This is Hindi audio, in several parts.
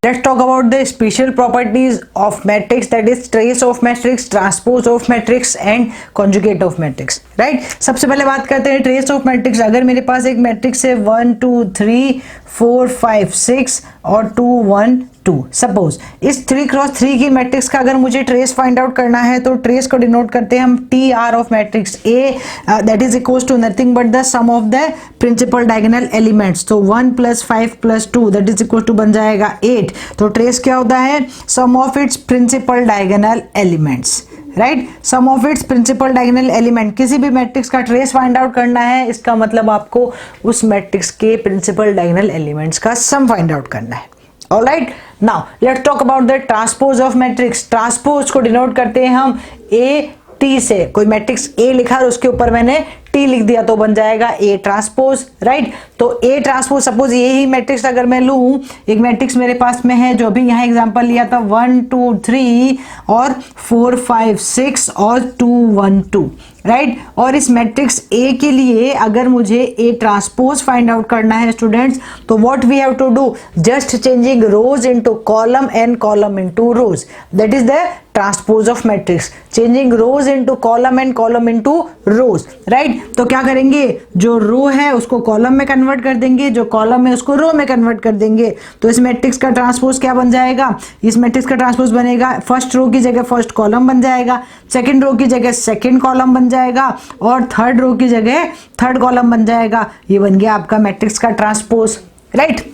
Let's talk about the special properties of matrix, that is trace of matrix, transpose of matrix and conjugate of matrix, right? सबसे पहले बात करते हैं ट्रेस ऑफ मैट्रिक्स। अगर मेरे पास एक मैट्रिक्स है 1 2 3 4 5 6 और 2 1 2, सपोज इस 3x3 की मैट्रिक्स का अगर मुझे ट्रेस फाइंड आउट करना है तो ट्रेस को डिनोट करते हैं हम T R of matrix A, that is equals to nothing but the sum of the principal diagonal elements. तो 1 + 5 + 2 दैट इज इक्वल टू बन जाएगा 8। तो ट्रेस क्या होता है? Sum of its principal diagonal elements, right? Sum of its principal diagonal element. किसी भी मैट्रिक्स का ट्रेस फाइंड आउट करना है, इसका मतलब आपको उस मैट्रिक्स के प्रिंसिपल डायगोनल एलिमेंट्स का सम फाइंड आउट करना है। Alright, now let's talk about the transpose of matrix. Transpose को डिनोट करते हैं हम ए टी से। कोई मैट्रिक्स ए लिखा और उसके ऊपर मैंने टी लिख दिया तो बन जाएगा ए ट्रांसपोज, राइट? तो ए ट्रांसपोज, सपोज ये ही मैट्रिक्स अगर मैं लूं, एक मैट्रिक्स मेरे पास में है जो भी यहाँ एग्जांपल लिया था 1 2 3 और 4 5 6 और 2 1 2, राइट? और इस मैट्रिक्स ए के लिए अगर मुझे ए ट्रांसपोज फाइंड आउट करना है स्टूडेंट्स, तो what we have to do? Just changing rows into columns and columns into rows, that is the transpose of matrix. Changing rows into columns and columns into rows, right? तो क्या करेंगे? जो रो है उसको कॉलम में कन्वर्ट कर देंगे, जो कॉलम है उसको रो में कन्वर्ट कर देंगे। तो इस मैट्रिक्स का ट्रांसपोज क्या बन जाएगा? इस मैट्रिक्स का ट्रांसपोज बनेगा फर्स्ट रो की जगह फर्स्ट कॉलम बन जाएगा, सेकंड रो की जगह सेकंड कॉलम बन जाएगा और थर्ड रो की जगह थर्ड कॉलम बन जाएगा। ये बन गया आपका मैट्रिक्स का ट्रांसपोज, राइट?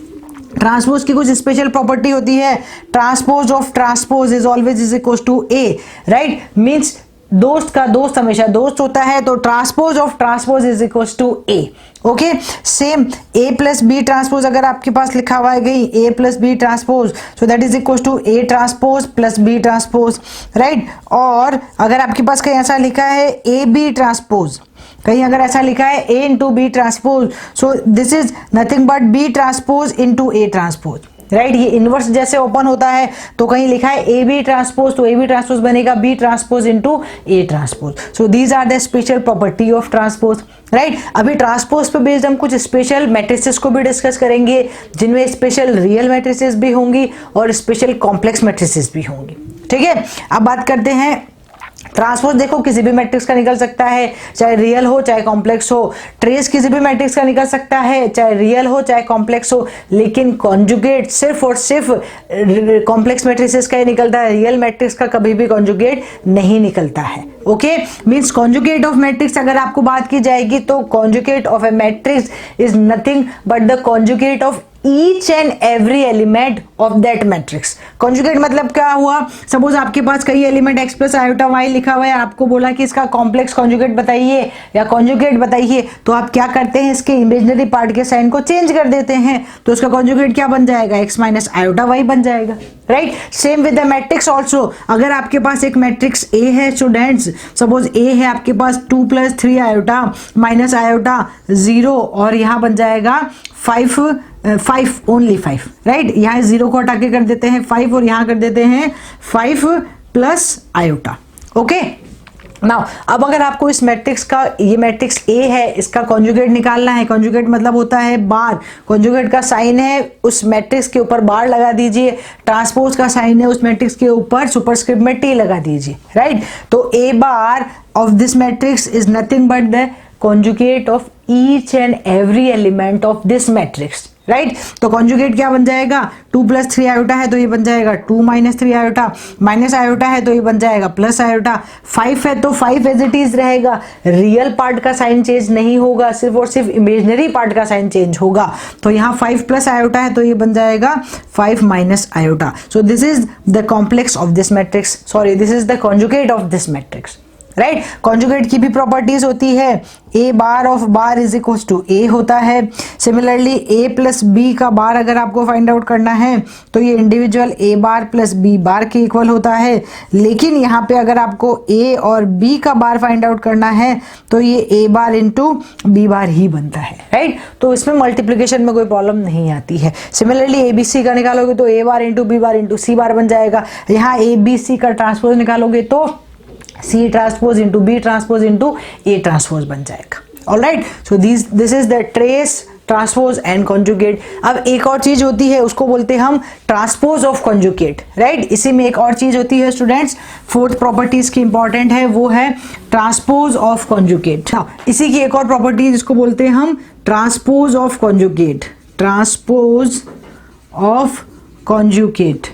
ट्रांसपोज की कुछ स्पेशल प्रॉपर्टी होती है। Transpose of transpose is always is equal to A, right? Means दोस्त का दोस्त हमेशा दोस्त होता है, तो transpose of transpose is equal to A. Okay, same A plus B transpose अगर आपके पास लिखा हुआ है गई A plus B transpose, so that is equal to A transpose plus B transpose, right? और अगर आपके पास कहीं ऐसा लिखा है ए बी ट्रांसपोज, कहीं अगर ऐसा लिखा है a into B transpose, so this is nothing but B transpose into A transpose, right? ये इनवर्स जैसे ओपन होता है, तो कहीं लिखा है ए बी ट्रांसपोज, तो ए बी ट्रांसपोज बनेगा B transpose into A transpose. So these are the special property of transpose, right? अभी ट्रांसपोज पे बेस्ड हम कुछ स्पेशल मैट्रिसेस को भी डिस्कस करेंगे, जिनमें स्पेशल रियल मैट्रिसेस भी होंगी और स्पेशल कॉम्प्लेक्स मैट्रिसेस भी होंगी, ठीक है? अब बात करते हैं ट्रांसपोज। देखो किसी भी मैट्रिक्स का निकल सकता है, चाहे रियल हो चाहे कॉम्प्लेक्स हो। ट्रेस किसी भी मैट्रिक्स का निकल सकता है, चाहे रियल हो चाहे कॉम्प्लेक्स हो। लेकिन कॉन्जुगेट सिर्फ और सिर्फ कॉम्प्लेक्स मैट्रिसेस का ही निकलता है, रियल मैट्रिक्स का कभी भी कॉन्जुगेट नहीं निकलता है। Okay, means conjugate of matrix अगर आपको बात की जाएगी तो conjugate of A matrix is nothing but the conjugate of each and every element of that matrix. Conjugate मतलब क्या हुआ? सपोज आपके पास कई element x plus iota y लिखा हुआ है, आपको बोला कि इसका कॉम्प्लेक्स कॉन्जुगेट बताइए या कॉन्जुगेट बताइए, तो आप क्या करते हैं? इसके इमेजिनरी पार्ट के साइन को चेंज कर देते हैं, तो इसका कॉन्जुगेट क्या बन जाएगा? x माइनस आयोटा y बन जाएगा, right? Same with the matrix also. अगर आपके पास एक मैट्रिक्स A है स्टूडेंट्स, सपोज A है आपके पास 2 + 3 आयोटा माइनस आयोटा 0 और यहाँ बन जाएगा 5 ओनली 5, राइट? यहाँ 0 को हटा के कर देते हैं 5 और यहाँ कर देते हैं 5 प्लस आयोटा। ओके, नाउ अब अगर आपको इस मैट्रिक्स का, ये मैट्रिक्स A है, इसका कॉन्जुगेट निकालना है। कॉन्जुगेट मतलब होता है बार। कॉन्जुगेट का साइन है उस मैट्रिक्स के ऊपर बार लगा दीजिए, ट्रांसपोज का साइन है उस मैट्रिक्स के ऊपर सुपरस्क्रिप्ट में टी लगा दीजिए, राइट? तो A bar of this matrix is nothing but the conjugate of each and every element of this matrix, right? तो कॉन्जुगेट क्या बन जाएगा? 2 + 3 आयोटा है तो ये बन जाएगा 2 - 3 आयोटा, माइनस आयोटा है तो ये बन जाएगा प्लस आयोटा, 5 है तो 5 एज इट इज रहेगा, रियल पार्ट का साइन चेंज नहीं होगा, सिर्फ और सिर्फ इमेजिनरी पार्ट का साइन चेंज होगा। तो यहाँ 5 प्लस आयोटा है तो ये बन जाएगा 5 minus iota. So this is the complex of this matrix, sorry this is the conjugate of this matrix, right? Conjugate की भी प्रॉपर्टीज होती है। A bar of bar is equal to A होता है। सिमिलरली ए प्लस बी का बार अगर आपको फाइंड आउट करना है तो ये इंडिविजुअल ए बार प्लस बी बार के इक्वल होता है। लेकिन यहाँ पे अगर आपको ए और बी का बार फाइंड आउट करना है तो ये ए बार इंटू बी बार ही बनता है, राइट? तो इसमें मल्टीप्लीकेशन में कोई प्रॉब्लम नहीं आती है। सिमिलरली ए बी सी का निकालोगे तो ए bar into B bar into सी बार बन जाएगा। यहाँ ए बी सी का ट्रांसपोज निकालोगे तो C transpose into B transpose into A transpose बन जाएगा। Alright, so this is the trace transpose and conjugate. अब एक और चीज होती है, उसको बोलते हैं हम ट्रांसपोज ऑफ कॉन्जुगेट, राइट। इसी में एक और चीज होती है स्टूडेंट्स, फोर्थ प्रॉपर्टीज की इंपॉर्टेंट है, वो है ट्रांसपोज ऑफ कॉन्जुगेट। इसी की एक और प्रॉपर्टी जिसको बोलते हैं हम transpose of conjugate, transpose of conjugate,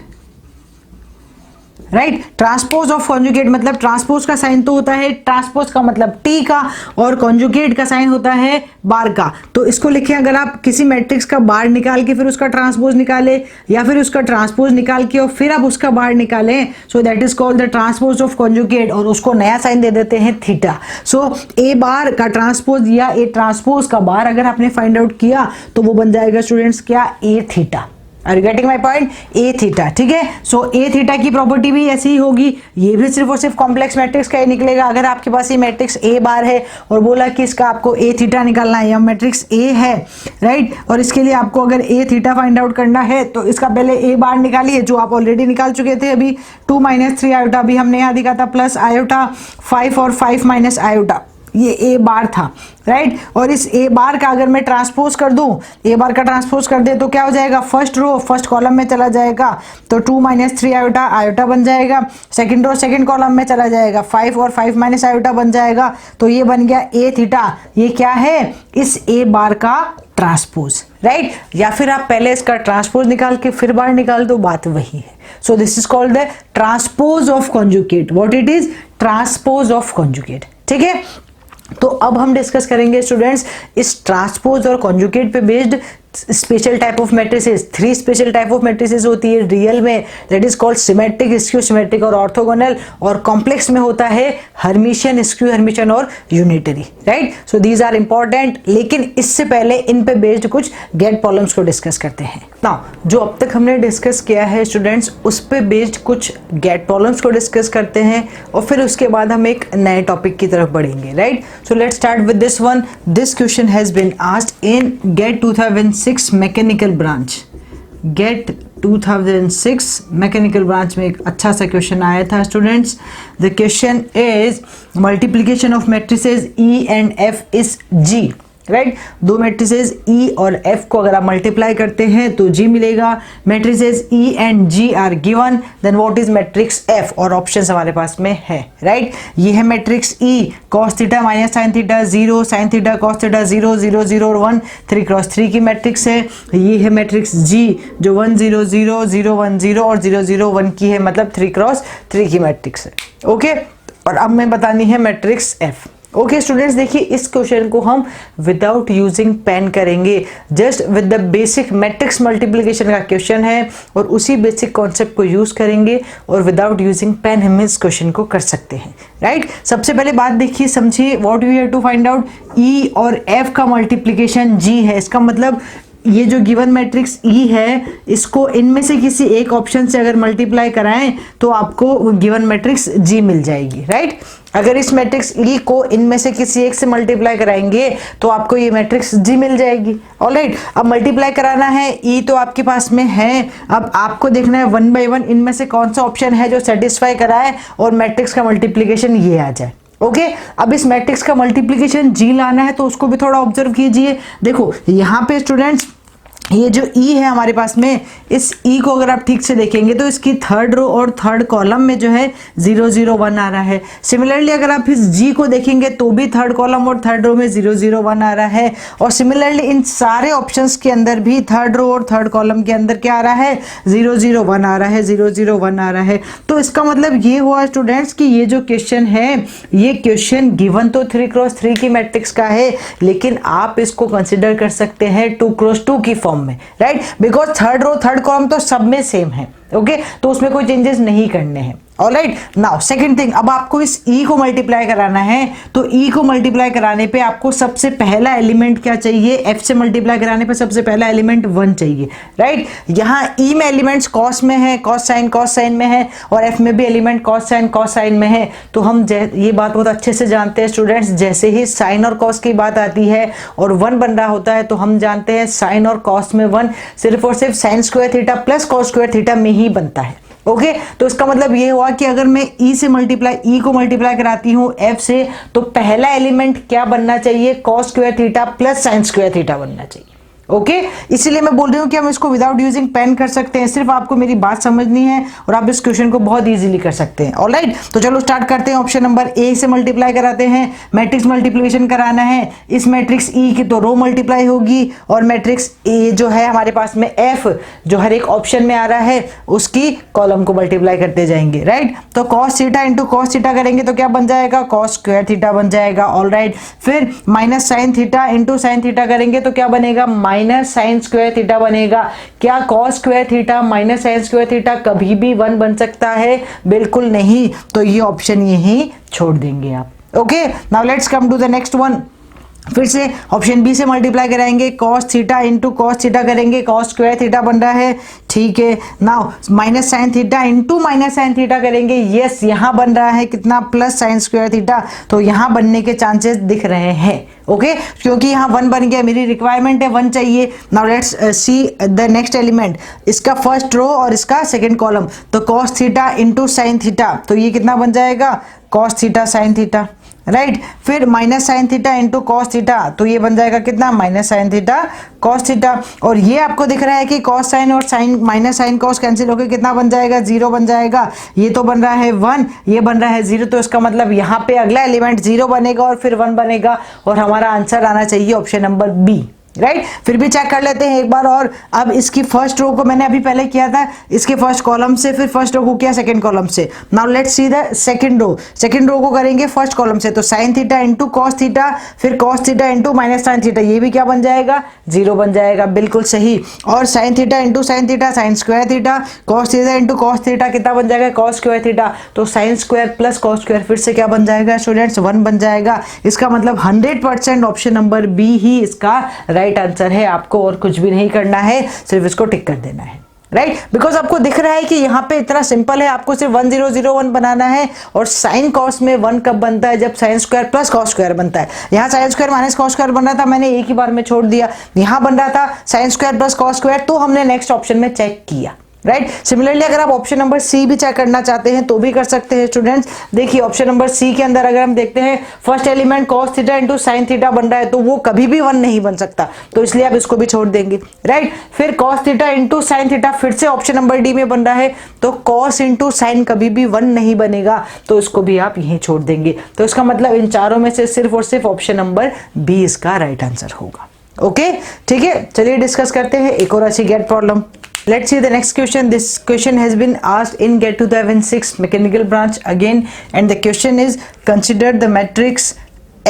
right. Transpose of conjugate मतलब ट्रांसपोज का साइन तो होता है, ट्रांसपोज का मतलब टी का, और कॉन्जुगेट का साइन होता है बार का। तो इसको लिखें, अगर आप किसी मैट्रिक्स का बार निकाल के फिर उसका ट्रांसपोज निकाले, या फिर उसका ट्रांसपोज निकाल के और फिर आप उसका बार निकालें, सो that is called the transpose of conjugate, और उसको नया साइन दे देते हैं थीटा। सो ए बार का ट्रांसपोज या ए ट्रांसपोज का बार अगर आपने फाइंड आउट किया तो वो बन जाएगा स्टूडेंट्स क्या, A theta. Are you getting my point, A theta, ठीक है। सो ए थीटा की प्रॉपर्टी भी ऐसी ही होगी, ये भी सिर्फ और सिर्फ कॉम्प्लेक्स मैट्रिक्स का ही निकलेगा। अगर आपके पास ये मैट्रिक्स ए बार है और बोला कि इसका आपको ए थीटा निकालना है, या मैट्रिक्स ए है, राइट, और इसके लिए आपको अगर ए थीटा फाइंड आउट करना है तो इसका पहले ए बार निकालिए, जो आप ऑलरेडी निकाल चुके थे अभी, 2 - 3 आयोटा, अभी हमने यहाँ दिखा था प्लस आयोटा 5 और 5 - आयोटा, ये ए बार था, राइट। और इस ए बार का अगर मैं ट्रांसपोज कर दूं, ए बार का ट्रांसपोज कर दे तो क्या हो जाएगा, फर्स्ट रो फर्स्ट कॉलम में चला जाएगा, तो 2 - 3 आयोटा आयोटा बन जाएगा। सेकंड रो सेकंड कॉलम में चला जाएगा, 5 और 5 - आयोटा बन जाएगा, तो ये बन गया ए थीटा। ये क्या है, इस ए बार का ट्रांसपोज, राइट। या फिर आप पहले इसका ट्रांसपोज निकाल के फिर बार निकाल दो, बात वही है। सो this is called the transpose of conjugate. What it is, transpose of conjugate, ठीक है। तो अब हम डिस्कस करेंगे स्टूडेंट्स इस ट्रांसपोज और कॉन्जुगेट पे based special type of matrices. 3 special type of matrices होती है रियल में, that is called symmetric, skew symmetric और ऑर्थोगोनल, और कॉम्प्लेक्स में होता है हर्मिशियन, स्क्यू हर्मिशियन और unitary, right. So these are important, लेकिन इससे पहले इन पे बेस्ड कुछ गेट प्रॉब्लम्स को डिस्कस करते हैं। नाउ जो अब तक हमने डिस्कस किया है स्टूडेंट्स, उस पे बेस्ड कुछ गेट प्रॉब्लम्स को डिस्कस करते हैं, और फिर उसके बाद हम एक नए टॉपिक की तरफ बढ़ेंगे, right. So let's start with this one. This question has been asked in GATE 2006 mechanical branch. GATE 2006 mechanical branch में एक अच्छा सा क्वेश्चन आया था students. The question is multiplication of matrices E and F is G, right. 2 matrices E और एफ को अगर आप मल्टीप्लाई करते हैं तो जी मिलेगा। Matrices E and G are given, then what is matrix F, और ऑप्शंस हमारे पास में है, राइट। ये है matrix E, cos theta minus sine theta 0, sine theta cos theta 0 0 0 और 1, 3 × 3 की मैट्रिक्स है। ये है मैट्रिक्स जी जो 1 0 0 0 1 0 और 0 0 1 की है, मतलब 3 × 3 की मैट्रिक्स है, ओके। और अब मैं बतानी है मैट्रिक्स एफ। ओके स्टूडेंट्स, देखिए इस क्वेश्चन को हम विदाउट यूजिंग पेन करेंगे, just with the basic matrix multiplication का क्वेश्चन है, और उसी बेसिक कॉन्सेप्ट को यूज करेंगे, और विदाउट यूजिंग पेन हम इस क्वेश्चन को कर सकते हैं, राइट। सबसे पहले बात देखिए, समझिए, what we have to find out, E और एफ का मल्टीप्लिकेशन जी है। इसका मतलब ये जो गिवन मैट्रिक्स ई है, इसको इनमें से किसी एक ऑप्शन से अगर मल्टीप्लाई कराएं तो आपको गिवन मैट्रिक्स जी मिल जाएगी, राइट। अगर इस मैट्रिक्स ई को इनमें से किसी एक से मल्टीप्लाई कराएंगे तो आपको ये मैट्रिक्स जी मिल जाएगी, ऑलराइट। अब मल्टीप्लाई कराना है, ई तो आपके पास में है, अब आपको देखना है 1 by 1 इनमें से कौन सा ऑप्शन है जो सेटिस्फाई कराए और मैट्रिक्स का मल्टीप्लिकेशन ये आ जाए, ओके। अब इस मैट्रिक्स का मल्टीप्लिकेशन जी लाना है तो उसको भी थोड़ा ऑब्जर्व कीजिए। देखो यहाँ पे स्टूडेंट्स ये जो ई है हमारे पास में, इस ई को अगर आप ठीक से देखेंगे तो इसकी थर्ड रो और थर्ड कॉलम में जो है 0 0 1 आ रहा है। सिमिलरली अगर आप इस जी को देखेंगे तो भी थर्ड कॉलम और थर्ड रो में 0 0 1 आ रहा है, और सिमिलरली इन सारे ऑप्शंस के अंदर भी थर्ड रो और थर्ड कॉलम के अंदर क्या आ रहा है, 0 0 1 आ रहा है, 0 0 1 आ रहा है। तो इसका मतलब ये हुआ स्टूडेंट्स कि ये जो क्वेश्चन है, ये क्वेश्चन गिवन तो 3 × 3 की मैट्रिक्स का है, लेकिन आप इसको कंसिडर कर सकते हैं 2 × 2 की फॉर्म में, right, because third row third column तो सब में सेम है, ओके, तो उसमें कोई चेंजेस नहीं करने हैं, ऑलराइट। नाउ सेकंड थिंग, अब आपको इस ई को मल्टीप्लाई कराना है, तो ई को मल्टीप्लाई कराने पे आपको सबसे पहला एलिमेंट क्या चाहिए, एफ से मल्टीप्लाई कराने पे सबसे पहला एलिमेंट 1 चाहिए, राइट। यहाँ ई में एलिमेंट्स कॉस में है, कॉस साइन में है, और एफ में भी एलिमेंट कॉस साइन में है। तो हम ये बात बहुत अच्छे से जानते हैं स्टूडेंट्स, जैसे ही साइन और कॉस की बात आती है और 1 बन रहा होता है तो हम जानते हैं साइन और कॉस में 1 सिर्फ और सिर्फ sine square theta plus cos square theta में ही बनता है, ओके। तो इसका मतलब ये हुआ कि अगर मैं ई को मल्टीप्लाई कराती हूँ एफ से, तो पहला एलिमेंट क्या बनना चाहिए, cos square theta plus sine square theta बनना चाहिए, ओके इसीलिए मैं बोल रही हूँ कि हम इसको विदाउट यूजिंग पेन कर सकते हैं, सिर्फ आपको मेरी बात समझनी है और आप इस क्वेश्चन को बहुत इजीली कर सकते हैं। ऑलराइट, तो चलो स्टार्ट करते हैं। ऑप्शन नंबर ए से मल्टीप्लाई कराते हैं, मैट्रिक्स मल्टीप्लिकेशन कराना है। इस मैट्रिक्स ई की तो रो मल्टीप्लाई होगी और मैट्रिक्स ए जो है हमारे पास में एफ जो हर एक ऑप्शन में आ रहा है उसकी कॉलम को मल्टीप्लाई करते जाएंगे। राइट, तो cos theta into cos theta करेंगे तो क्या बन जाएगा, कॉस स्क्वायर थीटा बन जाएगा। ऑलराइट, फिर minus sine theta into sine theta करेंगे तो क्या बनेगा, माइनस साइन स्क्वायर थीटा बनेगा। क्या cos square theta minus sine square theta कभी भी 1 बन सकता है, बिल्कुल नहीं, तो ये ऑप्शन यही छोड़ देंगे आप। Okay, now let's come to the next one. फिर से ऑप्शन बी से मल्टीप्लाई कराएंगे, cos theta into cos theta करेंगे, कॉस स्क्वायर थीटा बन रहा है, ठीक है। Now minus sine theta into minus sine theta करेंगे, यस यहां बन रहा है कितना, प्लस साइन स्क्वायर थीटा, तो यहां बनने के चांसेस दिख रहे हैं। ओके, क्योंकि यहाँ 1 बन गया, मेरी रिक्वायरमेंट है 1 चाहिए। Now let's see the next element, इसका फर्स्ट रो और इसका सेकंड कॉलम, तो cos theta into sine theta, तो ये कितना बन जाएगा, cos theta sine theta. Right, फिर minus sine theta into cos theta, तो ये बन जाएगा कितना, minus sine theta cos theta. और ये आपको दिख रहा है कि कॉस साइन और sine minus sine cos cancel होकर कितना बन जाएगा, 0 बन जाएगा। ये तो बन रहा है 1, ये बन रहा है 0, तो इसका मतलब यहाँ पे अगला एलिमेंट 0 बनेगा और फिर 1 बनेगा और हमारा आंसर आना चाहिए ऑप्शन नंबर बी। राइट, फिर भी चेक कर लेते हैं एक बार और। अब इसकी फर्स्ट रो को मैंने अभी पहले किया था, इसके फर्स्ट कॉलम से, फिर फर्स्ट रो को किया सेकंड कॉलम से। Now let's see the second row, second row को करेंगे फर्स्ट कॉलम से, तो sine theta into cos theta, फिर cos theta into minus sine theta, ये भी क्या बन जाएगा, 0 बन जाएगा, बिल्कुल सही। और sign theta into sine theta, sine square theta, cos theta into cos theta कितना बन जाएगा, कॉस स्क्वायर थीटा, तो sine square plus cos square फिर से क्या बन जाएगा स्टूडेंट्स, 1 बन जाएगा। इसका मतलब 100% ऑप्शन नंबर बी ही इसका राइट आंसर है। आपको और कुछ भी नहीं करना है, सिर्फ इसको टिक कर देना है। राइट, बिकॉज आपको दिख रहा है कि यहाँ पे इतना सिंपल है, आपको सिर्फ 1001 बनाना है। और साइन कॉस में 1 कब बनता है, जब sine square plus cos square बनता है। यहाँ sine square minus cos square बन रहा था, मैंने एक ही बार में छोड़ दिया। यहाँ बन रहा था sine square plus cos square, तो हमने नेक्स्ट ऑप्शन में चेक किया। राइट, सिमिलरली अगर आप ऑप्शन नंबर सी भी चेक करना चाहते हैं तो भी कर सकते हैं स्टूडेंट्स। देखिए ऑप्शन नंबर सी के अंदर अगर हम देखते हैं, first element cos theta into sine theta बन रहा है, तो वो कभी भी 1 नहीं बन सकता, तो इसलिए आप इसको भी छोड़ देंगे। राइट, फिर cos theta into sine theta फिर से ऑप्शन नंबर डी में बन रहा है, तो कॉस इंटू साइन कभी भी 1 नहीं बनेगा, तो इसको भी आप यहीं छोड़ देंगे। तो इसका मतलब इन चारों में से सिर्फ और सिर्फ ऑप्शन नंबर बी इसका राइट आंसर होगा। ओके, ठीक है, चलिए डिस्कस करते हैं एक और अच्छी GATE problem. Let's see the next question. This question has been asked in Get to the Heaven 6 mechanical branch again, and the question is, consider the matrix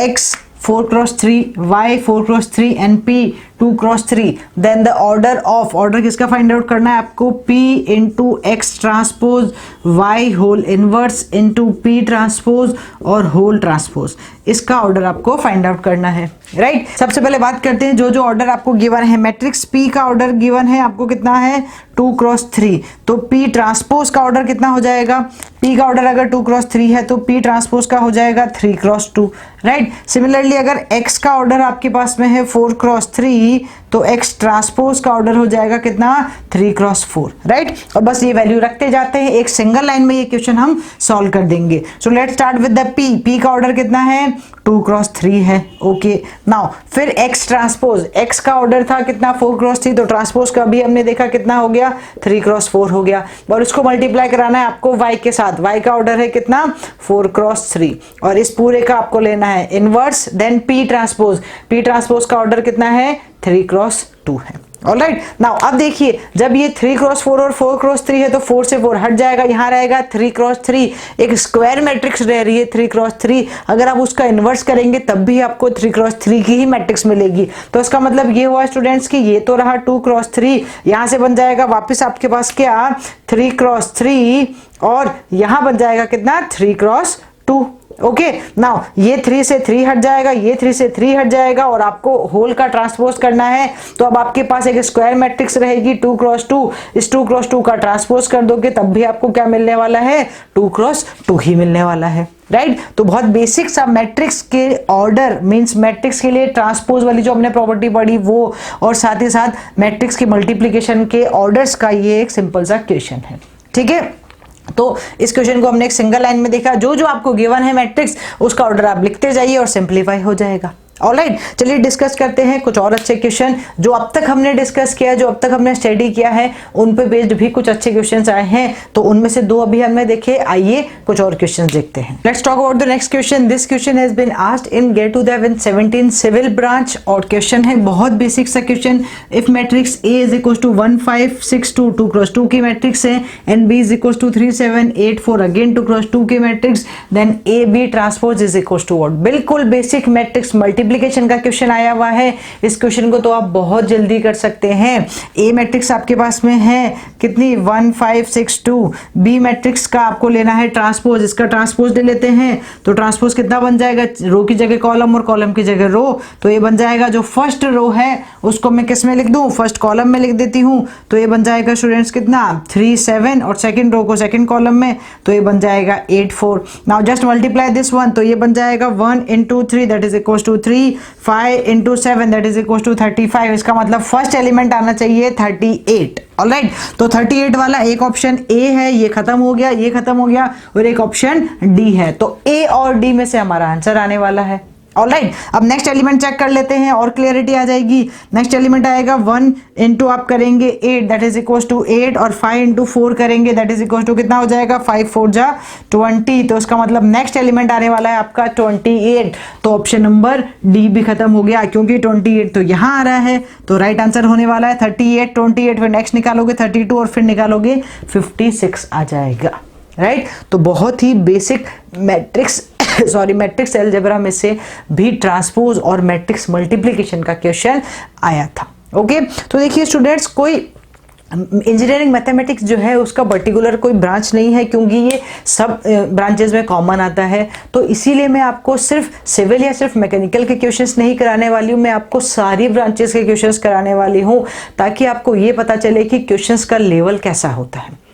X 4 cross 3, Y 4 cross 3 and P 2 cross 3. Then the order किसका फाइंड आउट करना है आपको, P into X transpose Y whole inverse into P transpose और होल ट्रांसपोज, इसका ऑर्डर आपको फाइंड आउट करना है। राइट, सबसे पहले बात करते हैं जो ऑर्डर आपको गिवन है। मैट्रिक्स P का ऑर्डर गिवन है आपको कितना है, 2 क्रॉस 3, तो P ट्रांसपोज का ऑर्डर कितना हो जाएगा, P का ऑर्डर अगर 2 क्रॉस 3 है तो P ट्रांसपोज का हो जाएगा 3 क्रॉस 2। राइट, सिमिलरली अगर X का ऑर्डर आपके पास में है 4 क्रॉस 3, तो X ट्रांसपोज का ऑर्डर हो जाएगा कितना, 3 क्रॉस 4। राइट, और बस ये वैल्यू रखते जाते हैं, एक सिंगल लाइन में ये क्वेश्चन हम सॉल्व कर देंगे। सो let's start with the P का ऑर्डर कितना है, 2 क्रॉस 3 है। ओके, नाउ फिर X ट्रांसपोज, X का ऑर्डर था कितना, 4 क्रॉस 3, तो ट्रांसपोज का भी हमने देखा कितना हो गया, 3 क्रॉस 4 हो गया। और इसको मल्टीप्लाई कराना है आपको Y के साथ, Y का ऑर्डर है कितना, 4 क्रॉस 3, और इस पूरे का आपको लेना है इनवर्स, देन P ट्रांसपोज का ऑर्डर कितना है, 3 क्रॉस 2 है। ऑलराइट, नाउ अब देखिए, जब ये 3 क्रॉस 4 और 4 क्रॉस 3 है तो 4 से 4 हट जाएगा, यहाँ रहेगा 3 क्रॉस 3, एक स्क्वायर मैट्रिक्स रह रही है 3 क्रॉस 3। अगर आप उसका इन्वर्स करेंगे तब भी आपको 3 क्रॉस 3 की ही मैट्रिक्स मिलेगी। तो इसका मतलब ये हुआ स्टूडेंट्स कि ये तो रहा 2 क्रॉस 3, यहाँ से बन जाएगा वापस आपके पास क्या, 3 क्रॉस 3, और यहाँ बन जाएगा कितना, 3 क्रॉस 2। ओके, नाउ ये 3 से 3 हट जाएगा, ये 3 से 3 हट जाएगा, और आपको होल का ट्रांसपोज करना है, तो अब आपके पास एक स्क्वायर मैट्रिक्स रहेगी 2 क्रॉस 2, इस 2 क्रॉस 2 का ट्रांसपोज कर दोगे तब भी आपको क्या मिलने वाला है, 2 क्रॉस 2 ही मिलने वाला है। राइट, तो बहुत बेसिक सा मैट्रिक्स के ऑर्डर मींस मैट्रिक्स के लिए ट्रांसपोज वाली जो हमने प्रॉपर्टी पढ़ी वो, और साथ ही साथ मैट्रिक्स के मल्टीप्लिकेशन के ऑर्डर्स का ये एक सिंपल सा क्वेश्चन है। ठीक है, तो इस क्वेश्चन को हमने एक सिंगल लाइन में देखा, जो आपको गिवन है मैट्रिक्स उसका ऑर्डर आप लिखते जाइए और सिंप्लीफाई हो जाएगा। ऑलराइट, चलिए डिस्कस करते हैं कुछ और अच्छे क्वेश्चन जो अब तक हमने डिस्कस किया, जो अब तक हमने स्टडी किया है, उन पे बेस्ड भी कुछ अच्छे क्वेश्चंस आए हैं, तो उनमें से 2 अभी हमने देखे। आइए कुछ और क्वेश्चंस देखते हैं। Let's talk about the next question. This question has been asked in GATE to the 17 civil branch, और क्वेश्चन है बहुत बेसिक सा question. If matrix A is equal to 1 5 6 2 2 cross 2 की मैट्रिक्स है, and B is equal to 3 7 8 4 again 2 cross 2 की matrix, then AB transpose is equal to what? बिल्कुल बेसिक मैट्रिक्स मल्टीप्लिकेशन का क्वेश्चन आया हुआ है। इस क्वेश्चन को तो आप बहुत जल्दी कर सकते हैं। ए मैट्रिक्स आपके पास में है कितनी? 1 5 6 2। बी मैट्रिक्स का आपको लेना है ट्रांसपोज, इसका ट्रांसपोज ले लेते हैं, तो ट्रांसपोज कितना बन जाएगा? रो की जगह कॉलम और कॉलम की जगह रो, तो ये बन जाएगा जो फर्स्ट रो है उसको मैं किस में लिख दूं? फर्स्ट कॉलम में लिख देती हूं, तो ये बन जाएगा स्टूडेंट्स कितना? 3 7, और सेकंड रो को सेकंड कॉलम में, तो ये बन जाएगा 8 4। Now just multiply this one, तो ये बन जाएगा 1 into 3 that is equal to 3, 5 into 7 that is equal to 35। इसका मतलब फर्स्ट एलिमेंट आना चाहिए 38। ऑलराइट, तो 38 वाला एक ऑप्शन ए है, ये खत्म हो गया, ये खत्म हो गया, और एक ऑप्शन डी है, तो ए और डी में से हमारा आंसर आने वाला है। ऑलराइट, अब नेक्स्ट एलिमेंट चेक कर लेते हैं और क्लियरिटी आ जाएगी। नेक्स्ट एलिमेंट आएगा 1 इंटू आप करेंगे 8 दैट इज इक्वल टू 8, और 5 इंटू 4 करेंगे दैट इज इक्वल टू कितना हो जाएगा? 5 4 जा 20, तो इसका मतलब नेक्स्ट एलिमेंट आने वाला है आपका 28। तो ऑप्शन नंबर डी भी खत्म हो गया, क्योंकि 28 तो यहाँ आ रहा है, तो राइट आंसर होने वाला है 38 28, फिर नेक्स्ट निकालोगे 32 और फिर निकालोगे 56 आ जाएगा। राइट, तो बहुत ही बेसिक मैट्रिक्स मैट्रिक्स अलजेब्रा में से भी ट्रांसपोज और मैट्रिक्स मल्टीप्लिकेशन का क्वेश्चन आया था। ओके, तो देखिए स्टूडेंट्स, कोई इंजीनियरिंग मैथमेटिक्स जो है उसका पर्टिकुलर कोई ब्रांच नहीं है, क्योंकि ये सब ब्रांचेस में कॉमन आता है, तो इसीलिए मैं आपको सिर्फ सिविल या सिर्फ मैकेनिकल के क्वेश्चंस नहीं कराने वाली हूँ, मैं आपको सारी ब्रांचेस के क्वेश्चंस कराने वाली हूँ, ताकि आपको ये पता चले कि क्वेश्चंस का लेवल कैसा होता है।